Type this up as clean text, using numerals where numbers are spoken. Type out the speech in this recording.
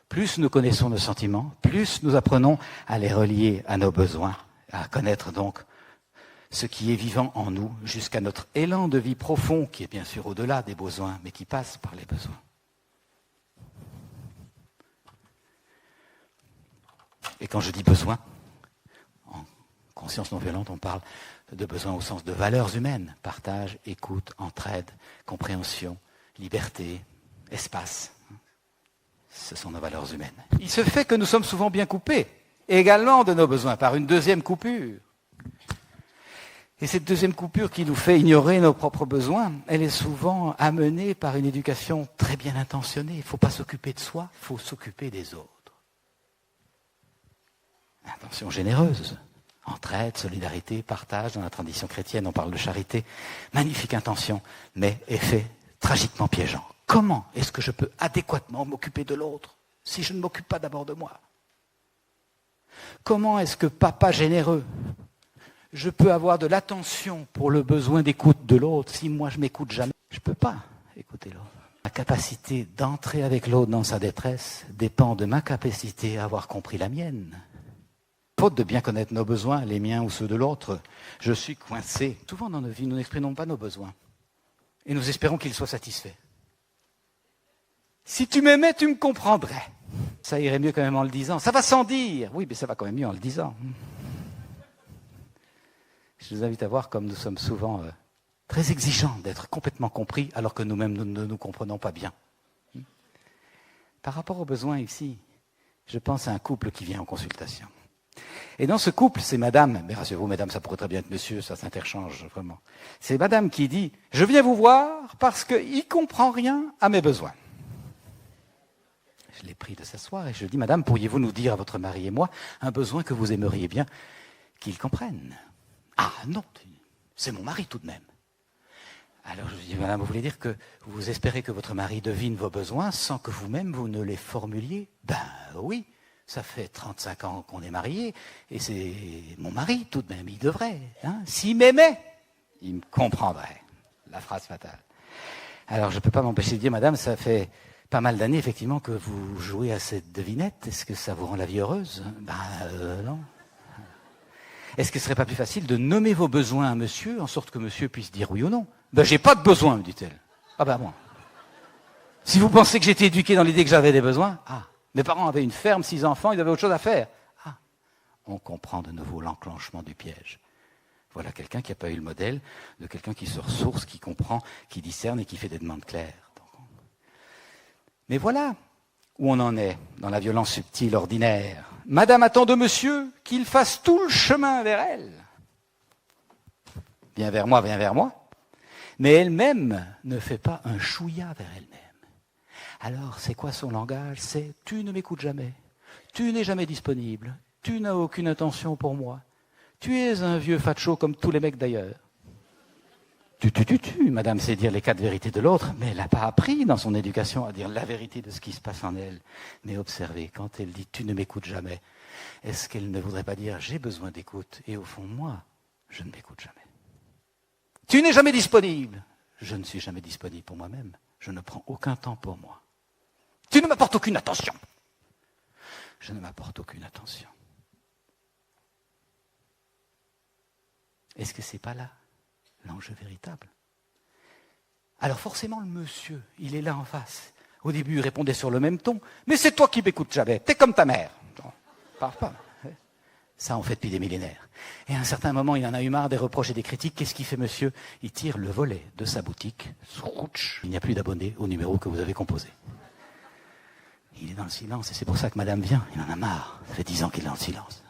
Plus nous connaissons nos sentiments, plus nous apprenons à les relier à nos besoins, à connaître donc ce qui est vivant en nous, jusqu'à notre élan de vie profond, qui est bien sûr au-delà des besoins, mais qui passe par les besoins. Et quand je dis besoin, en conscience non violente, on parle de besoins au sens de valeurs humaines, partage, écoute, entraide, compréhension, liberté, espace. Ce sont nos valeurs humaines. Il se fait que nous sommes souvent bien coupés, également de nos besoins, par une deuxième coupure. Et cette deuxième coupure qui nous fait ignorer nos propres besoins, elle est souvent amenée par une éducation très bien intentionnée. Il ne faut pas s'occuper de soi, il faut s'occuper des autres. Intention généreuse, entraide, solidarité, partage. Dans la tradition chrétienne, on parle de charité. Magnifique intention, mais effet tragiquement piégeant. Comment est-ce que je peux adéquatement m'occuper de l'autre si je ne m'occupe pas d'abord de moi? Comment est-ce que papa généreux, je peux avoir de l'attention pour le besoin d'écoute de l'autre si moi je m'écoute jamais? Je ne peux pas écouter l'autre. Ma capacité d'entrer avec l'autre dans sa détresse dépend de ma capacité à avoir compris la mienne. Faute de bien connaître nos besoins, les miens ou ceux de l'autre, je suis coincé. Souvent dans nos vies, nous n'exprimons pas nos besoins. Et nous espérons qu'ils soient satisfaits. Si tu m'aimais, tu me comprendrais. Ça irait mieux quand même en le disant. Ça va sans dire. Oui, mais ça va quand même mieux en le disant. Je vous invite à voir comme nous sommes souvent très exigeants d'être complètement compris alors que nous-mêmes nous ne nous comprenons pas bien. Par rapport aux besoins ici, je pense à un couple qui vient en consultation. Et dans ce couple, c'est madame, mais rassurez-vous, madame, ça pourrait très bien être monsieur, ça s'interchange vraiment. C'est madame qui dit, je viens vous voir parce qu'il ne comprend rien à mes besoins. Je l'ai pris de s'asseoir et je dis, madame, pourriez-vous nous dire à votre mari et moi un besoin que vous aimeriez bien qu'il comprenne? Ah non, c'est mon mari tout de même. Alors je lui dis, madame, vous voulez dire que vous espérez que votre mari devine vos besoins sans que vous-même vous ne les formuliez? Ben oui. Ça fait 35 ans qu'on est mariés, et c'est mon mari tout de même, il devrait. Hein. S'il m'aimait, il me comprendrait. La phrase fatale. Alors je ne peux pas m'empêcher de dire, madame, ça fait pas mal d'années effectivement que vous jouez à cette devinette. Est-ce que ça vous rend la vie heureuse? Non. Est-ce que ce ne serait pas plus facile de nommer vos besoins à monsieur, en sorte que monsieur puisse dire oui ou non? Ben j'ai pas de besoin, me dit-elle. Ah ben moi. Si vous pensez que j'étais éduqué dans l'idée que j'avais des besoins, mes parents avaient une ferme, 6 enfants, ils avaient autre chose à faire. On comprend de nouveau l'enclenchement du piège. Voilà quelqu'un qui n'a pas eu le modèle de quelqu'un qui se ressource, qui comprend, qui discerne et qui fait des demandes claires. Mais voilà où on en est dans la violence subtile ordinaire. Madame attend de monsieur qu'il fasse tout le chemin vers elle. Viens vers moi, viens vers moi. Mais elle-même ne fait pas un chouïa vers elle-même. Alors, c'est quoi son langage? C'est « tu ne m'écoutes jamais, tu n'es jamais disponible, tu n'as aucune attention pour moi, tu es un vieux facho comme tous les mecs d'ailleurs. » Madame sait dire les 4 vérités de l'autre, mais elle n'a pas appris dans son éducation à dire la vérité de ce qui se passe en elle. Mais observez, quand elle dit « tu ne m'écoutes jamais », est-ce qu'elle ne voudrait pas dire « j'ai besoin d'écoute » et au fond, moi, je ne m'écoute jamais. Tu n'es jamais disponible. Je ne suis jamais disponible pour moi-même. Je ne prends aucun temps pour moi. Tu ne m'apportes aucune attention. Je ne m'apporte aucune attention. Est-ce que c'est pas là l'enjeu véritable? Alors forcément, le monsieur, il est là en face. Au début, il répondait sur le même ton. Mais c'est toi qui m'écoutes jamais. T'es comme ta mère. Parle pas. Ça, on fait depuis des millénaires. Et à un certain moment, il en a eu marre des reproches et des critiques. Qu'est-ce qu'il fait, monsieur? Il tire le volet de sa boutique. Il n'y a plus d'abonnés au numéro que vous avez composé. Il est dans le silence et c'est pour ça que madame vient. Il en a marre. Ça fait 10 ans qu'il est dans le silence.